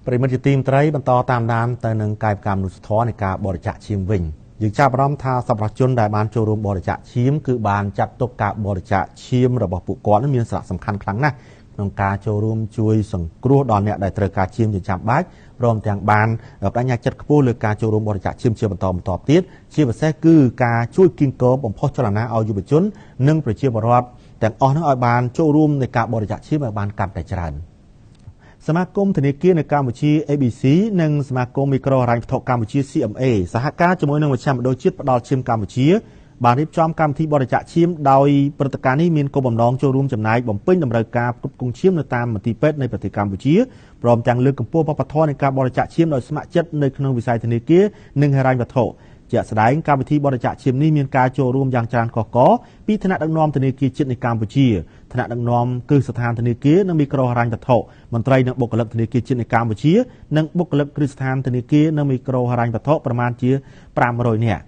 ប្រិមត្តជាទីមត្រីបន្តតាមដានទៅនឹងកាយកម្មមនុស្សធម៌នៃការបរិច្ចាគឈាមវិញយើងចាប់អារម្មណ៍ថាសប្បុរសជនដែលបានចូលរួមបរិច្ចាគឈាមគឺបានចាត់ទុកការបរិច្ចាគឈាមរបស់ពួកគាត់មានសារៈសំខាន់ខ្លាំងណាស់ក្នុងការចូលរួមជួយសង្គ្រោះដល់អ្នកដែលត្រូវការឈាមជាចាំបាច់ព្រមទាំងបានបញ្ញាចិត្តខ្ពស់លើការចូលរួមបរិច្ចាគឈាមជាបន្តទៀតជាពិសេសគឺការជួយគៀងគរបំផុសចលនាឲ្យយុវជននិងប្រជាពលរដ្ឋទាំងអស់នោះឲ្យបានចូលរួមในការបរិច្ចាគឈាមឲ្យបានកាន់តែច្រើនសមាគមធនាគារនៅកម្ពុជា ABC និងសមាគមមីក្រូហិរញ្ញវត្ថុកម្ពុជា CMA សហការជាមួយនឹងមជ្ឈមណ្ឌលជាតិផ្ដល់ឈាមកម្ពុជាបានរៀបចំកម្មវិធីបរិច្ចាគឈាមដោយព្រឹត្តិការណ៍នេះមានគោលបំណងចូលរួមចំណែកបំពេញតម្រូវការផ្គត់ផ្គង់ឈាមនៅតាមមន្ទីរពេទ្យនៃប្រទេសកម្ពុជាព្រមទាំងលើកកម្ពស់វប្បធម៌នៃការបរិច្ចាគឈាមដោយស្ម័គ្រចិត្តនៅក្នុងវិស័យធនាគារនិងហិរញ្ញវត្ថុជាក់ស្ដែងកម្មវិធីបរិច្ចាគឈាមនេះមានការចូលរួមយ៉ាងច្រើនកកកពីថ្នាក់ដឹកនាំធនាគារជាតិនៃកម្ពុជាថ្នាក់ដឹកនាំគ្រឹះស្ថានធនាគារនិងមីក្រូហិរញ្ញវត្ថុមន្ត្រីនិងបុគ្គលិកធនាគារជាតិនៃកម្ពុជានិងបុគ្គលិកគ្រឹះស្ថានធនាគារនិងមីក្រូហិរញ្ញវត្ថុប្រមាណជា500នាក់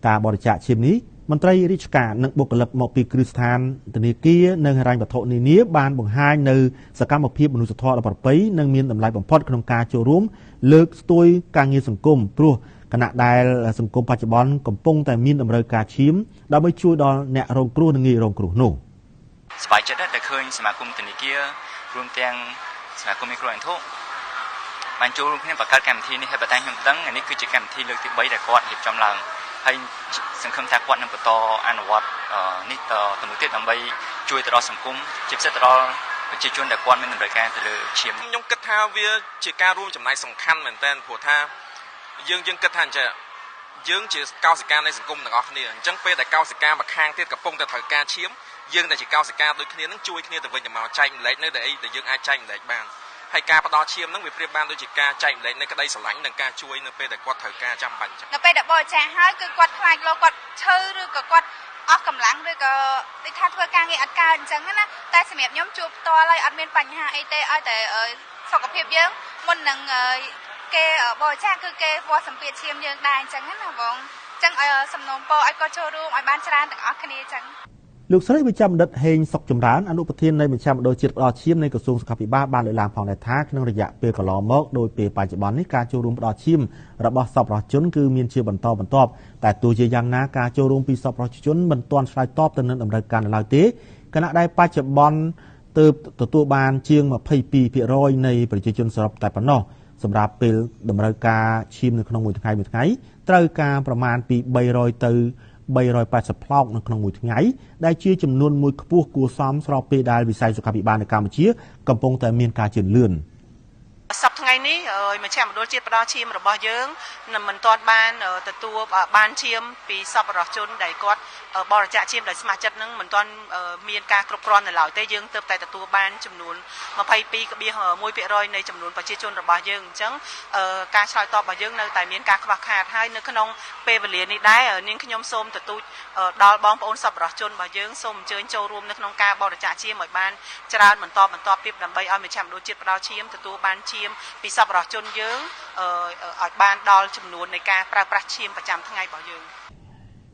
ការបរិច្ចាគឈាមនេះមន្ត្រីរាជការនិងបុគ្គលិកមកពីគ្រឹះស្ថានធនាគារនិងហិរញ្ញវត្ថុនានាបានបង្ហាញនៅសកម្មភាពមនុស្សធម៌ដ៏ប្រពៃនិងមានតម្លៃបំផុតក្នុងការចូលរួមលើកស្ទួយការងារសង្គមព្រោះគណៈដែលសង្គមបច្ចុប្បន្នកំពុងតែមានតម្រូវការឈាមដើម្បីជួយដល់អ្នករងគ្រោះនិងងាយរងគ្រោះនោះស្បាយចិត្តដែលឃើញសមាគមធនាគាររួមទាំងសមាគមមីក្រូហិរញ្ញវត្ថុបានចូលរួមគ្នាបង្កើតកម្មវិធីនេះហើយបន្តខ្ញុំដឹងនេះគឺជាកម្មវិធីលើកទី3ដែលគាត់រៀបចំឡើងហើយសង្ឃឹមថាគាត់នឹងបន្តអនុវត្តនេះទៅមុខទៀតដើម្បីជួយទៅដល់សង្គមជាពិសេសទៅដល់ប្រជាជនដែលគាត់មានតម្រូវការទៅលើឈាមខ្ញុំគិតថាវាជាការរួមចំណែកសំខាន់មែនទែនព្រោះថាយើងគិតថាអញ្ចឹងយើងជាកោសិកានៃសង្គមទាំងអស់គ្នាអញ្ចឹងពេលដែលកោសិកាមកខាងទៀតកំពុងតែត្រូវការឈាមយើងដែលជាកោសិកាដូចគ្នានឹងជួយគ្នាទៅវិញទៅមកចែកម្លែកនៅដែលអីដែលយើងអាចចែកម្លែកបានហើយការផ្ដល់ឈាមហ្នឹងវាប្រៀបបានដូចជាការចែកម្លែកនៃក្តីស្រឡាញ់និងការជួយនៅពេលដែលគាត់ត្រូវការចាំបាច់អញ្ចឹងនៅពេលដែលបរិច្ចាគហើយគឺគាត់ខ្លាចលោកគាត់ឈឺឬក៏គាត់អស់កម្លាំងឬក៏ដូចថាធ្វើការងារអត់កើតអញ្ចឹងណាតែសម្រាប់ខ្ញុំជួបផ្ទាល់ហើយអត់មានបញ្ហាអីទេឲ្យតែសុខភាពយើងមុននឹងគេបរិច្ចាគគឺគេវាស់សម្ពាធឈាមយើងដែរអញ្ចឹងណាបងអញ្ចឹងឲ្យសំណូមពរឲ្យគាត់ចូលរួមឲ្យបានច្រើនទាំងអស់គ្នាអញ្ចឹងលោកស្រីវិជ្ជបណ្ឌិតហេងសុកចម្រើនអនុប្រធាននៃមជ្ឈមណ្ឌលជាតិផ្ដល់ឈាមនៃក្រសួងសុខាភិបាលបានលើកឡើងផងដែរថាក្នុងរយៈពេលកន្លងមកដោយពេលបច្ចុប្បន្ននេះការចូលរួមផ្ដល់ឈាមរបស់សប្បុរសជនគឺមានជាបន្តបន្ទាប់តែទោះជាយ៉ាងណាការចូលរួមពីសប្បុរសជនមិនទាន់ឆ្លើយតបទៅនឹងតម្រូវការនៅឡើយទេគណៈដែលបច្ចុប្បន្នទើបទទួលបានជាង 22% នៃប្រជាជនសរុបតែប៉ុណ្ណោះសម្រាប់ពេលតម្រូវការឈាមនៅក្នុងមួយថ្ងៃត្រូវការប្រមាណពី300ទៅ380ផ្លោកនៅក្នុងមួយថ្ងៃដែលជាចំនួនមួយខ្ពស់គួរសមស្របពេលដែលវិស័យសុខាភិបាលនៅកម្ពុជាកំពុងតែមានការជឿនលឿនសប្តាហ៍ថ្ងៃនេះមជ្ឈមណ្ឌលជាតិផ្ដល់ឈាមរបស់យើងមិនទាន់បានទទួលបានឈាមពីសប្បុរសជនដែលគាត់បរិច្ចាគឈាមដោយស្ម័គ្រចិត្តនឹងមិនទាន់មានការគ្រប់គ្រាន់នៅឡើយទេយើងទើបតែទទួលបានចំនួន 22.1% នៃចំនួនប្រជាជនរបស់យើងអញ្ចឹងការឆ្លើយតបរបស់យើងនៅតែមានការខ្វះខាតហើយនៅក្នុងពេលវេលានេះដែរនាងខ្ញុំសូមទទូចដល់បងប្អូនសប្បុរសជនរបស់យើងសូមអញ្ជើញចូលរួមនៅក្នុងការបរិច្ចាគឈាមឲ្យបានច្រើនបន្តទៀតដើម្បីឲ្យមជ្ឈមណ្ឌលជាតិផ្ដល់ឈាមទទួលបានឈាមពីសប្បុរសជនយើងឲ្យបានដល់ចំនួននៃការប្រើប្រាស់ឈាមប្រចាំថ្ងៃរបស់យើង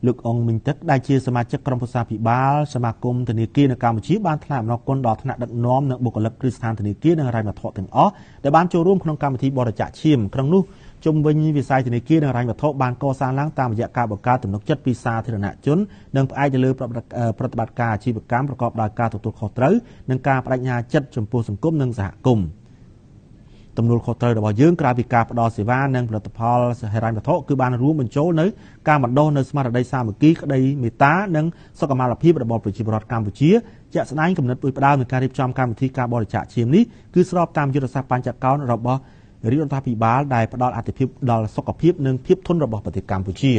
លោកអង្គមិញទឹកដែលជាសមាជិកក្រុមប្រឹក្សាភិបាលសមាគមធនាគារនៅកម្ពុជាបានថ្លែងអំណរគុណដល់ថ្នាក់ដឹកនាំនិងបុគ្គលិកគ្រឹះស្ថានធនាគារនិងហិរញ្ញវត្ថុទាំងអស់ដែលបានចូលរួមក្នុងកម្មវិធីបរិច្ចាគឈាមក្នុងនោះជុំវិញវិស័យធនាគារនិងហិរញ្ញវត្ថុបានកសាងឡើងតាមរយៈការបង្កើតទំនុកចិត្តពីសាធារណជននិងផ្អែកទៅលើប្រតិបត្តិការអាជីវកម្មប្រកបដោយការទទួលខុសត្រូវនិងការបដិញ្ញាចិត្តចំពោះសង្គមនិងសហគមន៍ទំនួលខុសត្រូវរបស់យើងក្រៅពីការផ្ដល់សេវានិងផលិតផលហិរញ្ញវត្ថុគឺបានរួមបញ្ចូលនៅការបណ្ដុះនៅស្មារតីសាមគ្គីក្តីមេត្តានិងសុខុមាលភាពរបស់ប្រជាពលរដ្ឋកម្ពុជាជាក់ស្ដែងគំនិតផ្ដួចផ្ដើមនៃការរៀបចំកម្មវិធីការបរិច្ចាគឈាមនេះគឺស្របតាមយុទ្ធសាស្ត្របញ្ចកោណរបស់រាជរដ្ឋាភិបាលដែលផ្ដល់អាទិភាពដល់សុខភាពនិងភាពធន់របស់ប្រទេសកម្ពុជា